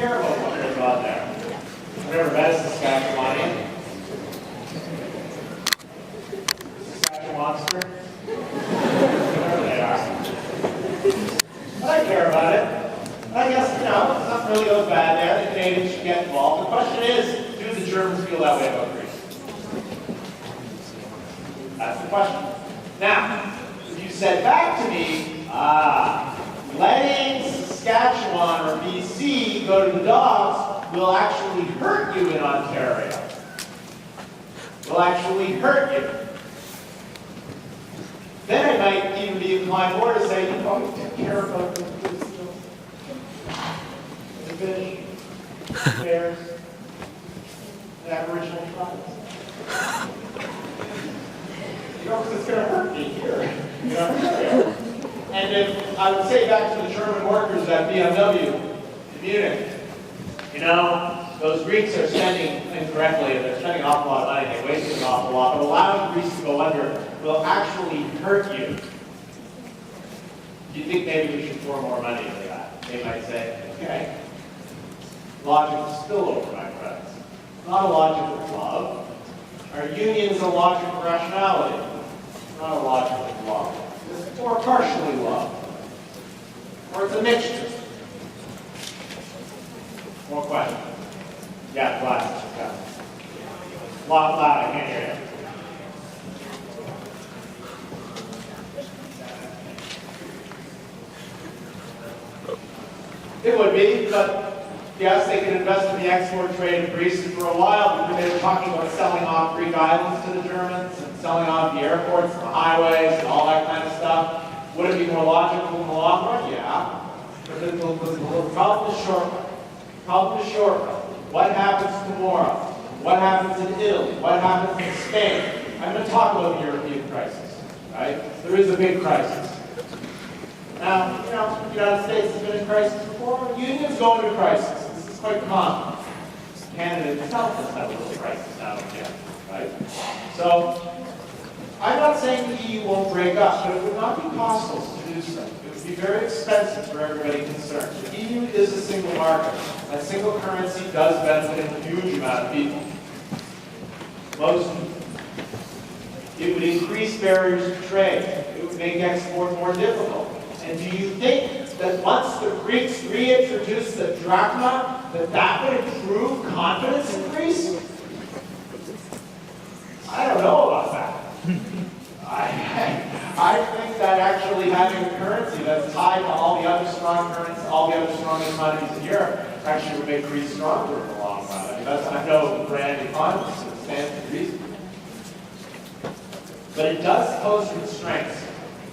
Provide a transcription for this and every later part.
care about what goes on there. I've never met a Saskatchewanian. Saskatchewanster. Whatever they are. But I care about it. I guess, it's not really goes bad there. The Canadians should get involved. The question is, do the Germans feel that way about Greece? That's the question. Now, if you said back to me, letting Saskatchewan or BC go to the dogs will actually hurt you in Ontario. Will actually hurt you. Then I might even be inclined more to say, you probably take care about the fish, the bears, the Aboriginal tribes. Because it's going to hurt me here in Ontario. And if I would say back to the German workers at BMW in Munich, those Greeks are spending incorrectly, and they're spending an awful lot of money, they're wasting an awful lot, but allowing Greece to go under will actually hurt you. Do you think maybe we should pour more money into that? They might say, okay. Logic of spillover, my friends. Not a logic of love. Our union is a logic of rationality, not a logic of love. It's or partially love. Or it's a mixture. More questions? Yeah, glasses. Yeah. Loud, I can't hear you. It would be, but yes, they can invest in the export trade of Greece for a while, because they were talking about selling off Greek islands to the Germans and selling off the airports and the highways and all that kind of stuff. Would it be more logical in the long run? Yeah. But the problem is short run. Problem is short run. What happens tomorrow? What happens in Italy? What happens in Spain? I'm going to talk about the European crisis, right? There is a big crisis. Now, the United States has been in crisis before. Unions go into crisis. This is quite common. Canada itself has had a little crisis now and again, right? So, I'm not saying the EU won't break up, but it would not be possible to do so. It would be very expensive for everybody concerned. The EU is a single market. A single currency does benefit a huge amount of people. Most people. It would increase barriers to trade. It would make export more difficult. And do you think that once the Greeks reintroduce the drachma, that would improve confidence in Greece? I don't know about that. I think that actually having a currency that's tied to all the other strong currencies, all the other strong economies in Europe, actually would make Greece stronger in the long run. I mean, I know the grand economists that stand to reason. But it does pose constraints.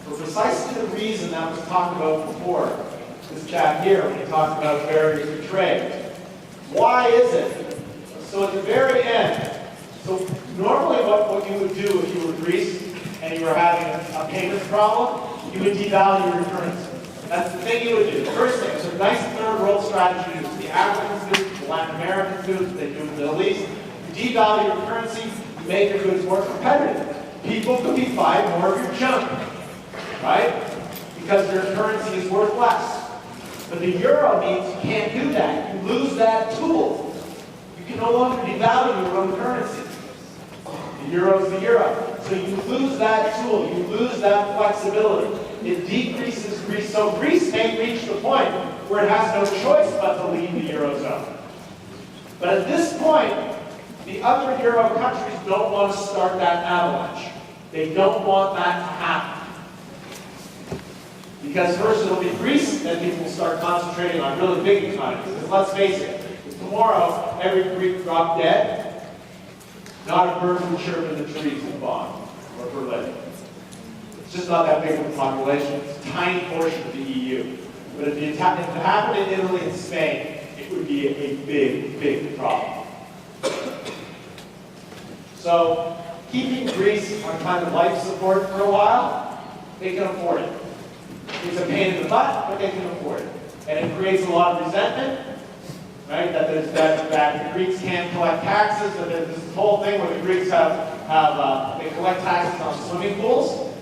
For precisely the reason that was talked about before, this chap here, when he talked about barriers to trade. Why is it? So at the very end, so normally what you would do if you were Greece and you were having a payments problem, you would devalue your currency. That's the thing you would do. The first thing, it's a nice third world strategy. The Africans do, the Latin Americans do, they do in the Middle East. You devalue your currency, you make your goods more competitive. People could be buying more of your junk, right? Because their currency is worth less. But the euro means you can't do that. You lose that tool. You can no longer devalue your own currency. The euro is the euro. So you lose that tool. You lose that flexibility. It decreases Greece. So Greece may reach the point where it has no choice but to leave the eurozone. But at this point, the other euro countries don't want to start that avalanche. They don't want that to happen. Because first it'll be Greece, then people will start concentrating on really big economies. Because let's face it, if tomorrow every Greek dropped dead, not a bird would chirp in the trees in Bonn or Berlin. It's just not that big of a population. It's a tiny portion of the EU. But if it happened in Italy and Spain, it would be a big, big problem. So keeping Greece on kind of life support for a while, they can afford it. It's a pain in the butt, but they can afford it. And it creates a lot of resentment, right? That the Greeks can't collect taxes, that there's this whole thing where the Greeks they collect taxes on swimming pools,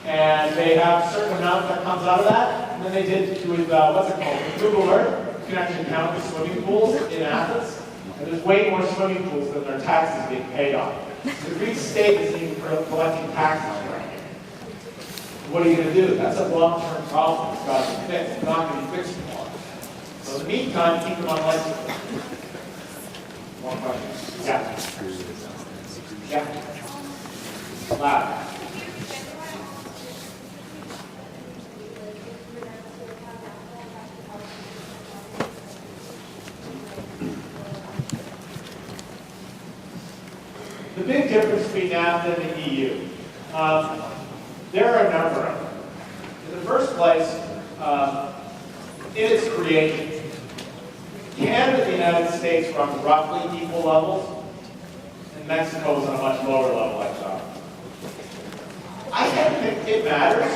and they have a certain amount that comes out of that, and then they did with, what's it called, Google Earth. you can actually count the swimming pools in Athens, and there's way more swimming pools than there are taxes being paid on. The Greek state isn't even collecting taxes right here. What are you going to do? That's a long-term problem that's got to be fixed. It's not going to be fixed tomorrow. So in the meantime, keep them on life support. One question. Yeah. Yeah. Loud. The big difference between NAFTA and the EU. There are a number of them. In the first place, in its creation, Canada and the United States were on roughly equal levels, and Mexico was on a much lower level, I thought. I don't think it matters,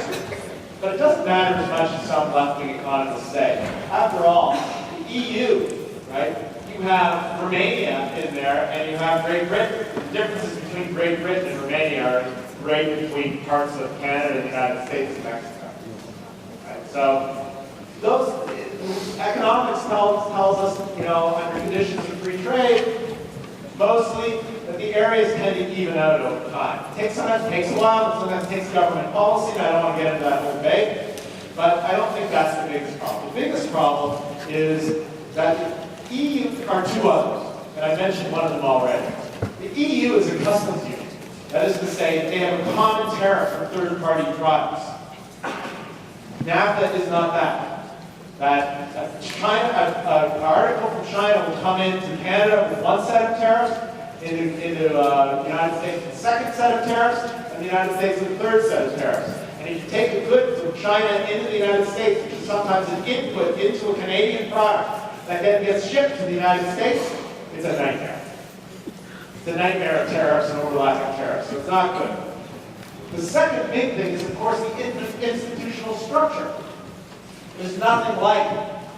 but it doesn't matter as much as some left-wing economists say. After all, the EU, right? You have Romania in there, and you have Great Britain. The differences between Great Britain and Romania are great between parts of Canada and the United States and Mexico. Right? So, economics tells us, under conditions of free trade, mostly that the areas tend to even out over time. Sometimes it takes a while, and sometimes it takes government policy, and I don't want to get into that whole debate, but I don't think that's the biggest problem. The biggest problem is that the EU are two others, and I mentioned one of them already. The EU is a customs union. That is to say, they have a common tariff for third-party products. NAFTA is not that. An article from China will come into Canada with one set of tariffs, into the United States with a second set of tariffs, and the United States with a third set of tariffs. And if you take a good from China into the United States, which is sometimes an input into a Canadian product, that then gets shipped to the United States, it's a nightmare. It's a nightmare of tariffs and overlapping tariffs, so it's not good. The second big thing is, of course, the institutional structure. There's nothing like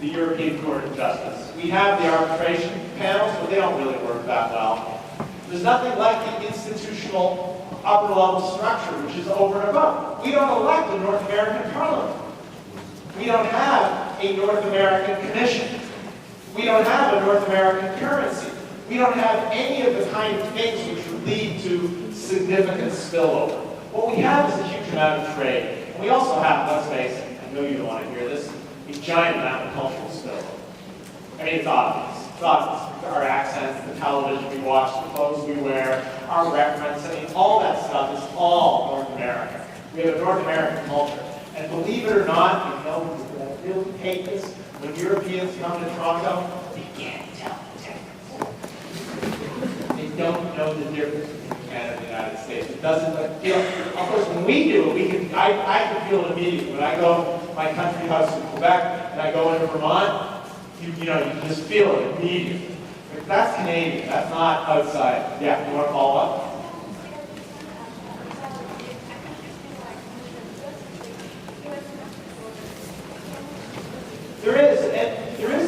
the European Court of Justice. We have the arbitration panels, but they don't really work that well. There's nothing like the institutional upper-level structure, which is over and above. We don't elect a North American parliament. We don't have a North American commission. We don't have a North American currency. We don't have any of the kind of things which would lead to significant spillover. What we have is a huge amount of trade. And we also have, let's face it, I know you don't want to hear this, a giant amount of cultural spillover. I mean, it's obvious. It's obvious. Our accents, the television we watch, the clothes we wear, our reference, I mean, all that stuff is all North American. We have a North American culture. And believe it or not, you know, I really hate this, when Europeans come to Toronto, they can't tell the difference. They don't know the difference between Canada and the United States. It doesn't, of course, when we do it, I can feel it immediately. When I go to my country house in Quebec and I go into Vermont, you just feel it immediately. But that's Canadian, that's not outside. Yeah, you want to follow up? There is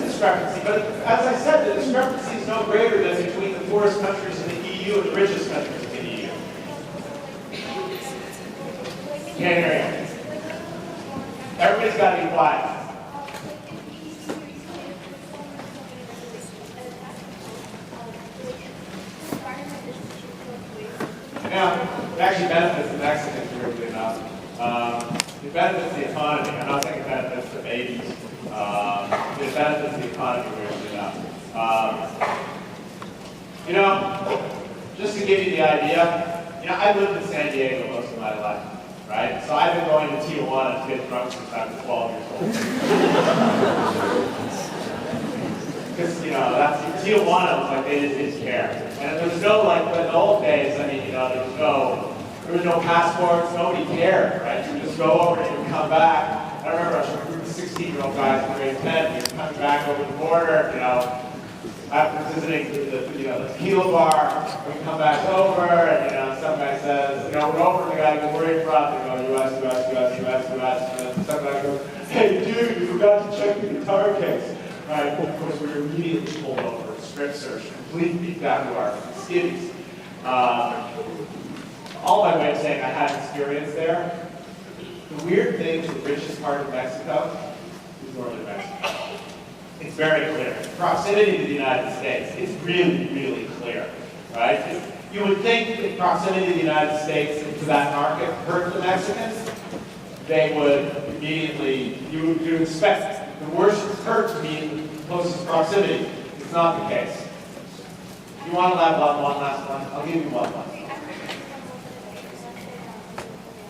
discrepancy, but as I said, the discrepancy is no greater than between the poorest countries in the EU and the richest countries in the EU. Can't hear you. Everybody's got to be quiet. Now, it actually benefits the Mexicans, weirdly enough. It benefits the economy. I'm not saying it benefits the babies. It benefits the economy, weirdly enough. Just to give you the idea, I lived in San Diego most of my life, right? So I've been going to Tijuana to get drunk since I was 12 years old. Because, that's Tijuana was like, they just didn't care. And there was no, in the old days, there was no passports, nobody cared, right? You would just go over and you would come back. I remember I was a group of 16-year-old guys in grade 10, we were coming back over the border, after visiting the tequila bar, we come back over, and some guy says, we're over, and the guy goes, where are you from? They go, US, and then some guy goes, hey dude, you forgot to check the guitar case. Right, of course, we were immediately pulled over, strip search, completely down to our skivvies. All by way of saying I had experience there. The weird thing is the richest part of Mexico is northern Mexico. It's very clear. Proximity to the United States, it's really, really clear, right? You would think that proximity to the United States and to that market hurt the Mexicans. They would immediately, you would expect the worst hurt to be in the closest proximity. It's not the case. You want to have one last one? I'll give you one.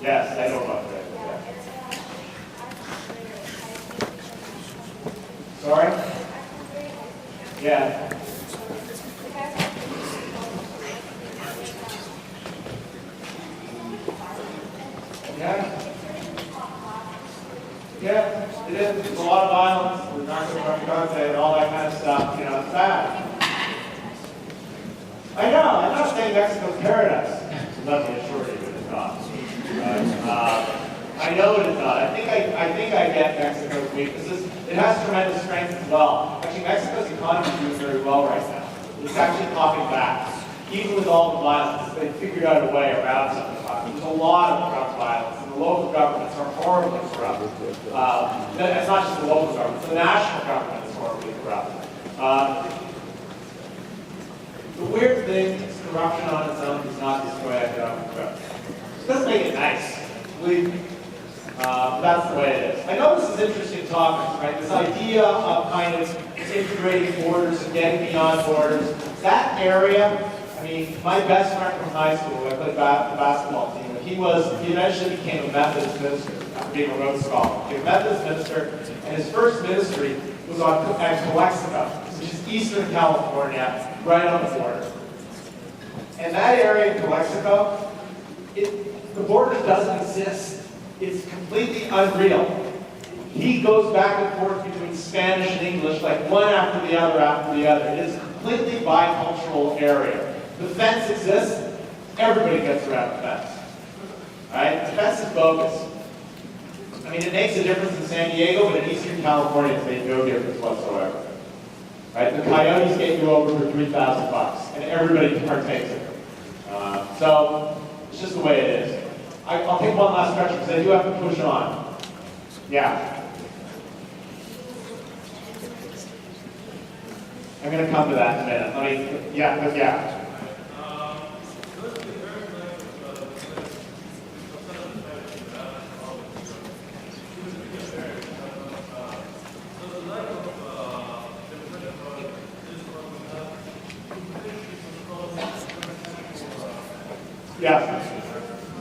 Yes, I know about that. Sorry? Yeah. Yeah. Yeah, it is. There's a lot of violence, with narco-trafficking and all that kind of stuff. You know, it's bad. I know. I'm not saying Mexico's paradise. Let me assure you, it is not. I know it is not. I think I get Mexico's weaknesses. It has tremendous strength as well. Actually, Mexico's economy is doing very well right now. It's actually popping back. Even with all the violence, they figured out a way around some of the violence. There's a lot of corrupt violence, and the local governments are horribly corrupt. It's not just the local governments, the national government is horribly corrupt. The weird thing is corruption on its own does not destroy economic growth. It doesn't make it nice, believe me. That's the way it is. I know this is interesting topics, right? This idea of kind of integrating borders and getting beyond borders. That area, I mean, my best friend from high school, I played the basketball team, he eventually became a Methodist minister after being a Rhodes Scholar. He became a Methodist minister, and his first ministry was at Calexico, which is eastern California, right on the border. And that area in Calexico, the border doesn't exist. It's completely unreal. He goes back and forth between Spanish and English, like one after the other. It is a completely bicultural area. The fence exists, everybody gets around the fence. Right? The fence is bogus. I mean, it makes a difference in San Diego, but in Eastern California, it's made no difference whatsoever. Right? The coyotes get you over for $3,000, and everybody partakes in it. So, it's just the way it is. I'll take one last question, because I do have to push on. Yeah. I'm going to come to that in a minute. Yeah.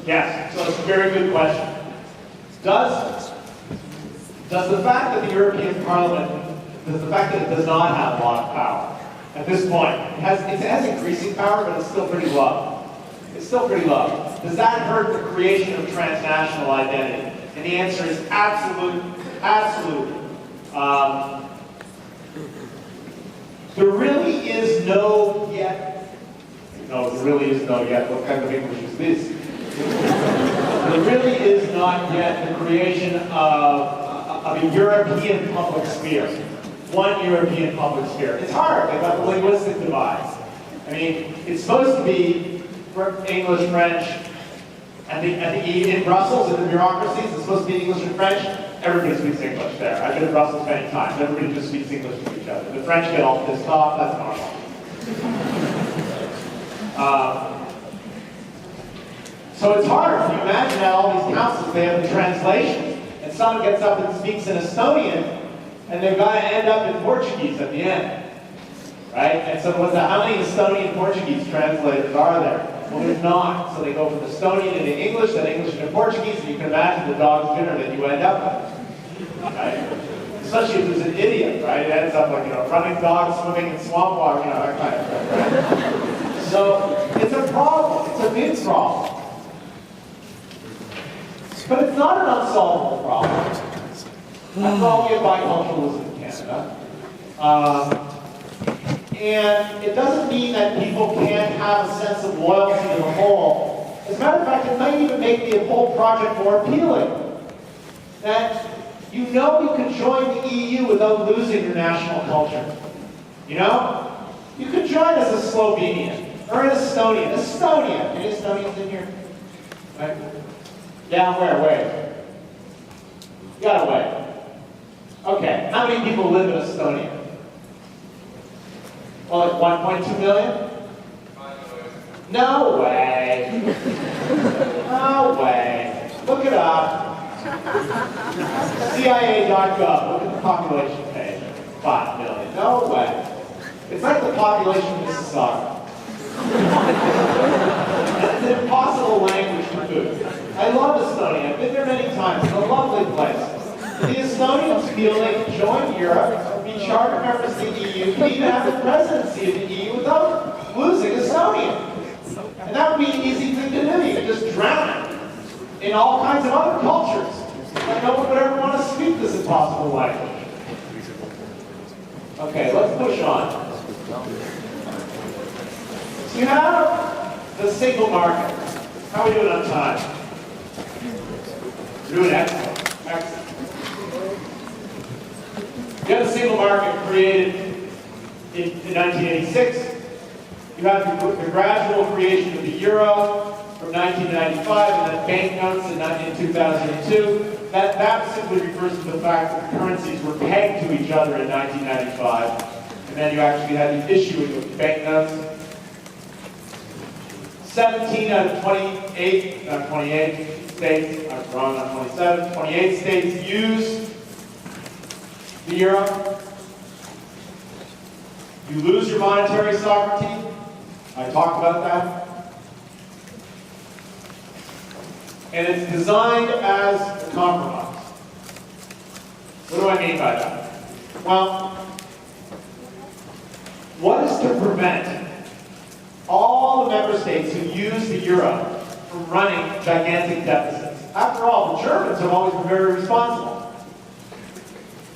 Yes, so it's a very good question. Does the fact that the European Parliament, does the fact that it does not have a lot of power at this point, it has increasing power, but it's still pretty low. It's still pretty low. Does that hurt the creation of transnational identity? And the answer is absolutely. There really is no yet. No, there really is no yet. What kind of English is this? There really is not yet the creation of a European public sphere. One European public sphere. It's hard. They've got the linguistic divides. I mean, it's supposed to be English, French, and in Brussels, in the bureaucracies, it's supposed to be English and French. Everybody speaks English there. I've been in Brussels many times. Everybody just speaks English to each other. The French get all pissed off. That's normal. So it's hard. Can you imagine at all these councils, they have the translations, and someone gets up and speaks in Estonian, and they've got to end up in Portuguese at the end. Right? And so how many Estonian Portuguese translators are there? Well, there's not. So they go from Estonian into English, then English into Portuguese, and you can imagine the dog's dinner that you end up with. Right? Especially if there's an idiot, right? It ends up like, running dogs, swimming in swamp water, that kind of thing, right? So it's a problem. It's a big problem. But it's not an unsolvable problem. After all, we have biculturalism in Canada. And it doesn't mean that people can't have a sense of loyalty to the whole. As a matter of fact, it might even make the whole project more appealing. That you can join the EU without losing your national culture. You can join as a Slovenian or an Estonian. Any Estonians in here? Right? Down where? You gotta wait. Okay, how many people live in Estonia? Oh, like 1.2 million? No way. No way. Look it up. CIA.gov. Look at the population page. 5 million. No way. It's like the population of Mississauga. It's an impossible language for food. I love Estonia. I've been there many times. It's a lovely place. The Estonians feel they can join Europe, be charter members of the EU, and even have the presidency of the EU without losing Estonia. And that would be an easy thing to do. You could just drown it in all kinds of other cultures. And no one would ever want to speak this impossible language. Okay, let's push on. So you have the single market. How are we doing on time? We're doing excellent. Excellent. You have the single market created in 1986. You have the gradual creation of the euro from 1995 and then banknotes in 2002. That simply refers to the fact that the currencies were pegged to each other in 1995. And then you actually had the issuing of banknotes. 17 out of 28 states, I'm wrong on 27, 28 states use the euro. You lose your monetary sovereignty. I talked about that. And it's designed as a compromise. What do I mean by that? Well, what is to prevent all the member states who use the euro from running gigantic deficits? After all, the Germans have always been very responsible.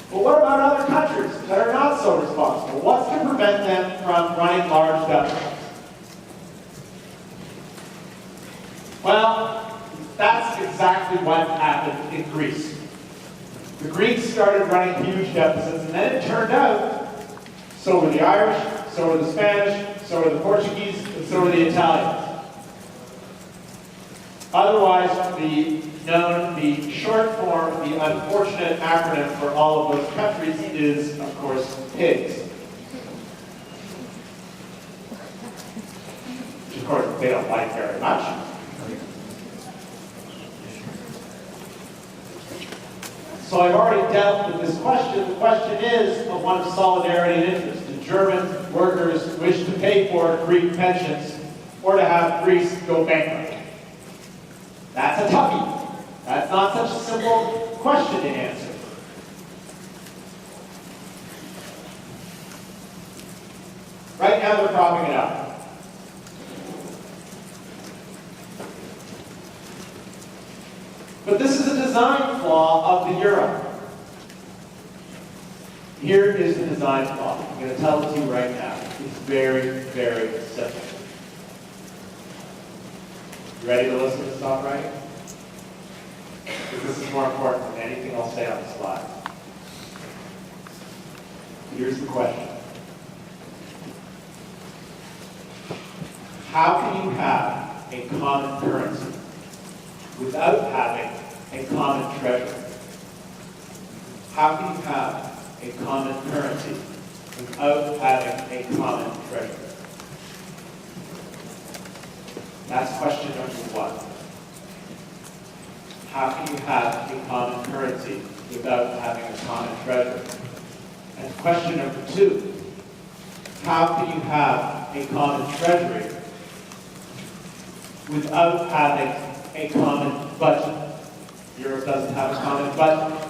But what about other countries that are not so responsible? What's to prevent them from running large deficits? Well, that's exactly what happened in Greece. The Greeks started running huge deficits, and then it turned out so were the Irish, so were the Spanish, so were the Portuguese, and so were the Italians. Otherwise, the short form, the unfortunate acronym for all of those countries is, of course, PIGS. Which, of course, they don't like very much. So I've already dealt with this question. The question is one of solidarity and interest. Do German workers wish to pay for Greek pensions or to have Greece go bankrupt? That's a toughie. That's not such a simple question to answer. Right now they're propping it up. But this is a design flaw of the euro. Here is the design flaw. I'm going to tell it to you right now. It's very, very simple. You ready to listen to stop writing? Because this is more important than anything I'll say on the slide. Here's the question. How can you have a common currency without having a common treasury? How can you have a common currency without having a common treasury? That's question number one. How can you have a common currency without having a common treasury? And question number two, how can you have a common treasury without having a common budget? Europe doesn't have a common budget.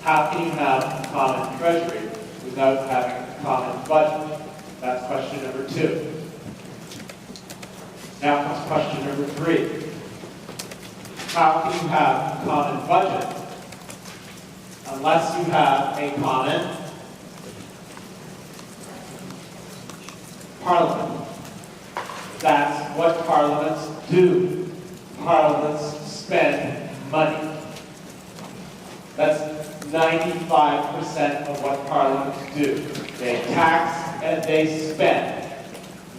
How can you have a common treasury without having a common budget? That's question number two. Now comes question number three. How can you have a common budget unless you have a common parliament? That's what parliaments do. Parliaments spend money. That's 95% of what parliaments do. They tax and they spend.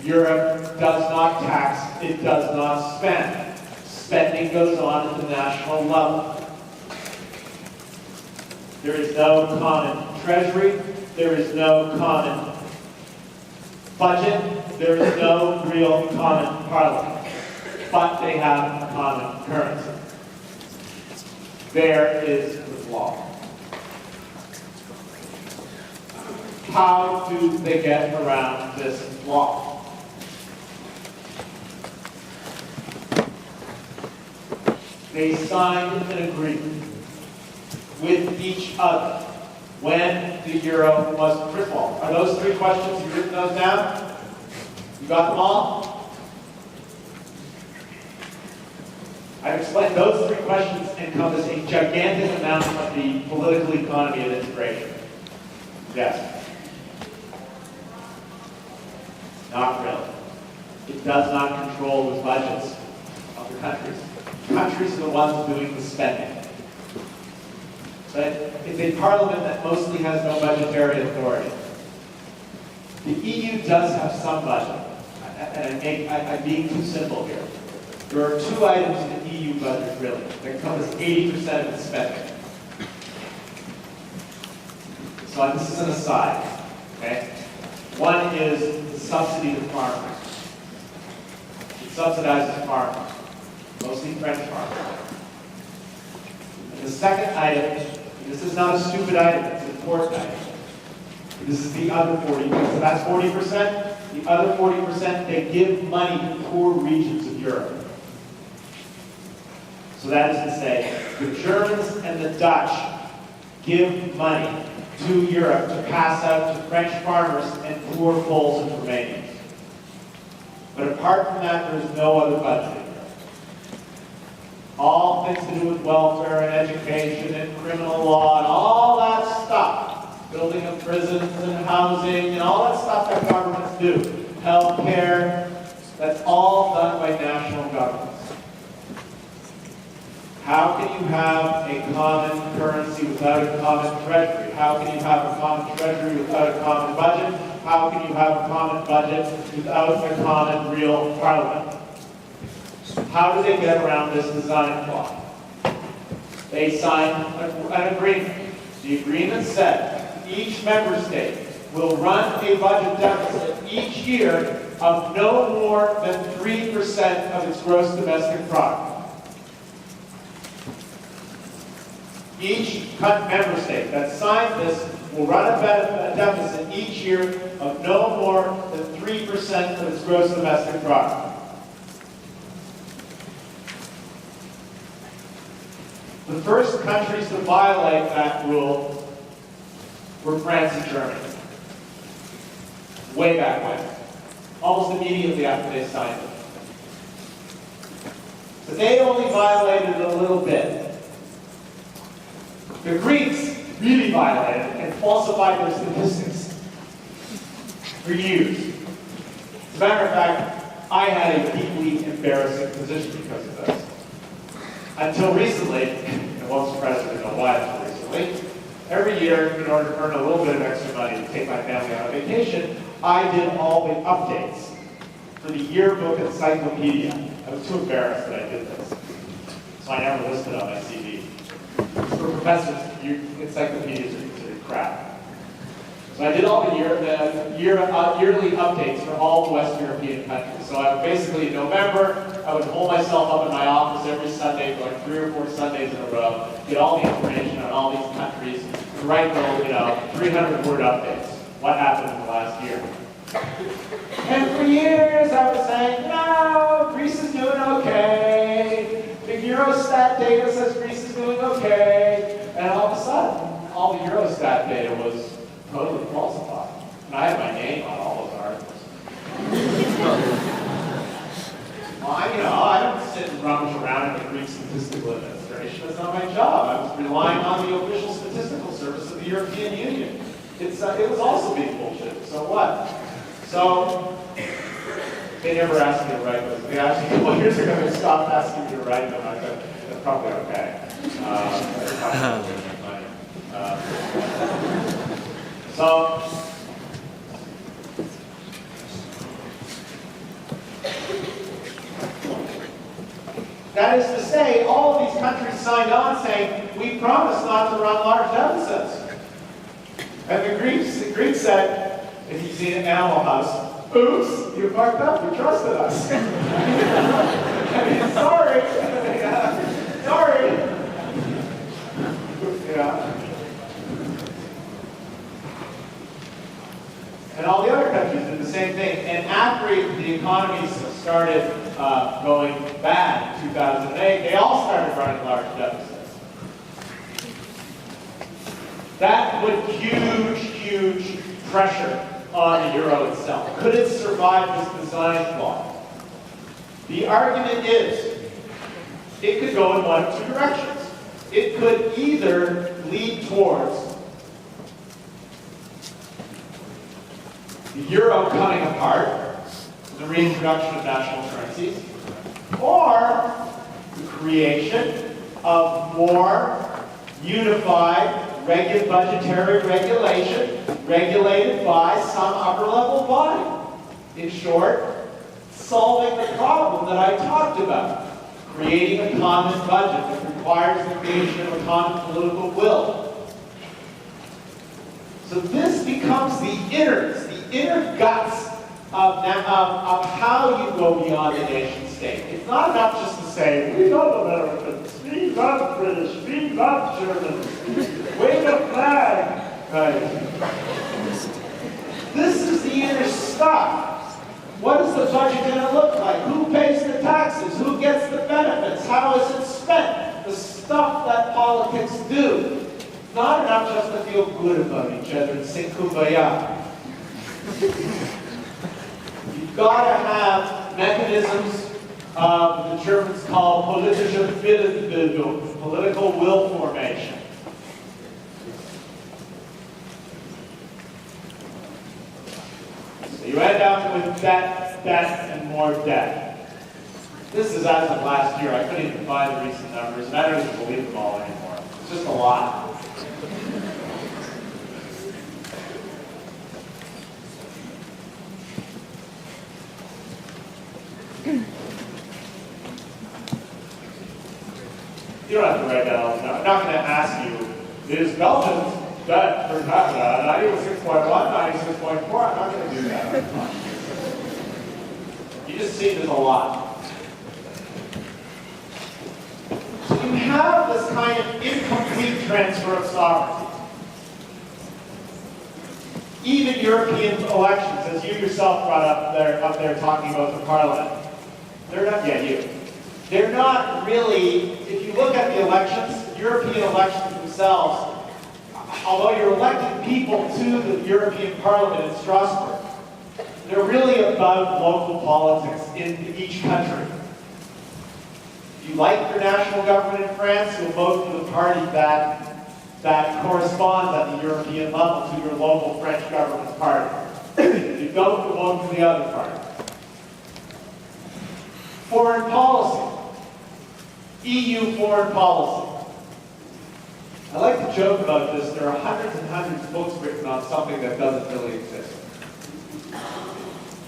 Europe does not tax, it does not spend. Spending goes on at the national level. There is no common treasury. There is no common budget. There is no real common parliament. But they have a common currency. There is the law. How do they get around this law? They signed an agreement with each other when the euro was, first of all, are those three questions, you've written those down? You got them all? I've explained those three questions encompass a gigantic amount of the political economy of integration. Yes. Not really. It does not control the budgets of the countries. Countries are the ones doing the spending. But it's a parliament that mostly has no budgetary authority. The EU does have some budget, and I'm being too simple here. There are two items in the EU budget, really, that encompass 80% of its spending. So this is an aside, okay? One is the subsidy to farmers. It subsidizes farmers, mostly French farmers. And the second item, this is not a stupid item, it's an important item. This is the other 40%. So that's 40%. The other 40%, they give money to poor regions of Europe. So that is to say, the Germans and the Dutch give money to Europe to pass out to French farmers and poor Poles and Romanians. But apart from that, there is no other budget in Europe. All things to do with welfare and education and criminal law and all that stuff. Building of prisons and housing and all that stuff that governments do. Healthcare, that's all done by national governments. How can you have a common currency without a common treasury? How can you have a common treasury without a common budget? How can you have a common budget without a common real parliament? How do they get around this design flaw? They signed an agreement. The agreement said each member state will run a budget deficit each year of no more than 3% of its gross domestic product. Each member state that signed this will run a deficit each year of no more than 3% of its gross domestic product. The first countries to violate that rule were France and Germany. Way back when. Almost immediately after they signed it. But they only violated it a little bit. The Greeks really violated and falsified their statistics for years. As a matter of fact, I had a deeply embarrassing position because of this. Until recently, and it won't surprise you to know why until recently, every year, in order to earn a little bit of extra money to take my family on a vacation, I did all the updates for the yearbook encyclopedia. I was too embarrassed that I did this, so I never listed on my CV. For professors, encyclopedias are considered crap. So I did all the yearly updates for all the West European countries. So I would basically, in November, I would hold myself up in my office every Sunday for like 3 or 4 Sundays in a row, get all the information on all these countries, and write little, 300-word updates. What happened in the last year? And for years I was saying, Greece is doing okay. The Eurostat data says Greece is doing okay. And all of a sudden, all the Eurostat data was totally falsified. And I had my name on all those articles. Well, I don't sit and rummage around in the Greek Statistical Administration. That's not my job. I was relying on the official statistical service of the European Union. It was also being bullshit. So what? So they never asked me to write those. They asked me, well, years ago, they stopped asking me to write them. I said, that's probably okay. So that is to say, all of these countries signed on saying, we promised not to run large deficits. And the Greeks said, if you've seen Animal House, oops, you fucked up, you trusted us. I mean, sorry. Sorry. Yeah. And all the other countries did the same thing. And after the economies started going bad in 2008, they all started running large deficits. That put huge, huge pressure on the euro itself. Could it survive this design flaw? The argument is, it could go in one of two directions. It could either lead towards the euro coming apart, the reintroduction of national currencies, or the creation of more unified budgetary regulation regulated by some upper-level body. In short, solving the problem that I talked about, creating a common budget that requires the creation of a common political will. So this becomes the innards, the inner guts of how you go beyond the nation state. It's not enough just to say, we love Americans, we love British, we love Germans, wave a flag. Right. This is the inner stuff. What is the budget going to look like? Who pays the taxes? Who gets the benefits? How is it spent? The stuff that politics do. It's not enough just to feel good about each other and sing Kumbaya. You've got to have mechanisms the Germans call politische Willensbildung, political will formation. So you end up with debt, and more debt. This is as of last year. I couldn't even find the recent numbers, and I don't even believe them all anymore. It's just a lot. You don't have to write that all the time. I'm not going to ask you, is Belgium's debt per capita 96.1, 96.4? I'm not going to do that. You just see there's a lot. So you have this kind of incomplete transfer of sovereignty. Even European elections, as you yourself brought up there talking about the parliament, they're not, they're not really, if you look at the elections, European elections themselves, although you're electing people to the European Parliament in Strasbourg, they're really about local politics in each country. If you like your national government in France, you'll vote for the party that corresponds at the European level to your local French government's party. If you don't, you'll vote for the other party. Foreign policy. EU foreign policy. I like to joke about this. There are hundreds and hundreds of books written on something that doesn't really exist.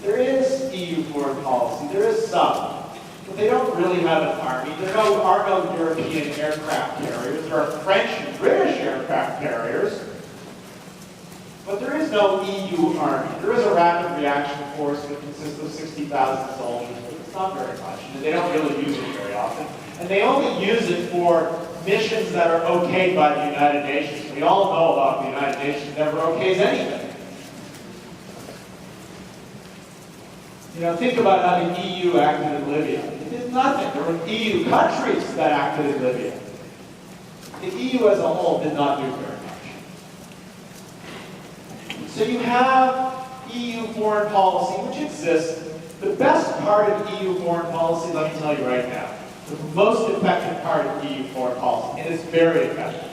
There is EU foreign policy. There is some. But they don't really have an army. There are no European aircraft carriers. There are French and British aircraft carriers. But there is no EU army. There is a rapid reaction force that consists of 60,000 soldiers, but it's not very much. And they don't really use it very often. And they only use it for missions that are okayed by the United Nations. We all know about the United Nations never okays anything. You know, think about how the EU acted in Libya. It did nothing. There were EU countries that acted in Libya. The EU as a whole did not do very much. So you have EU foreign policy, which exists. The best part of EU foreign policy, let me tell you right now, the most effective part of EU foreign policy, and it's very effective,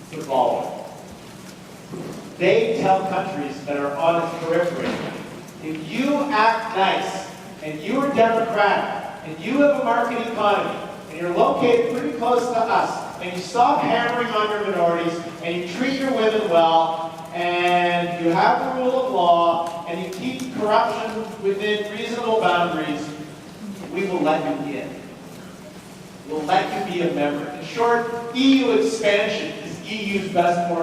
it's the following. They tell countries that are on its periphery, if you act nice, and you are democratic, and you have a market economy, and you're located pretty close to us, and you stop hammering on your minorities, and you treat your women well, and you have the rule of law, and you keep corruption within reasonable boundaries, we will let you in. We'll let you be a member. In short, EU expansion is EU's best form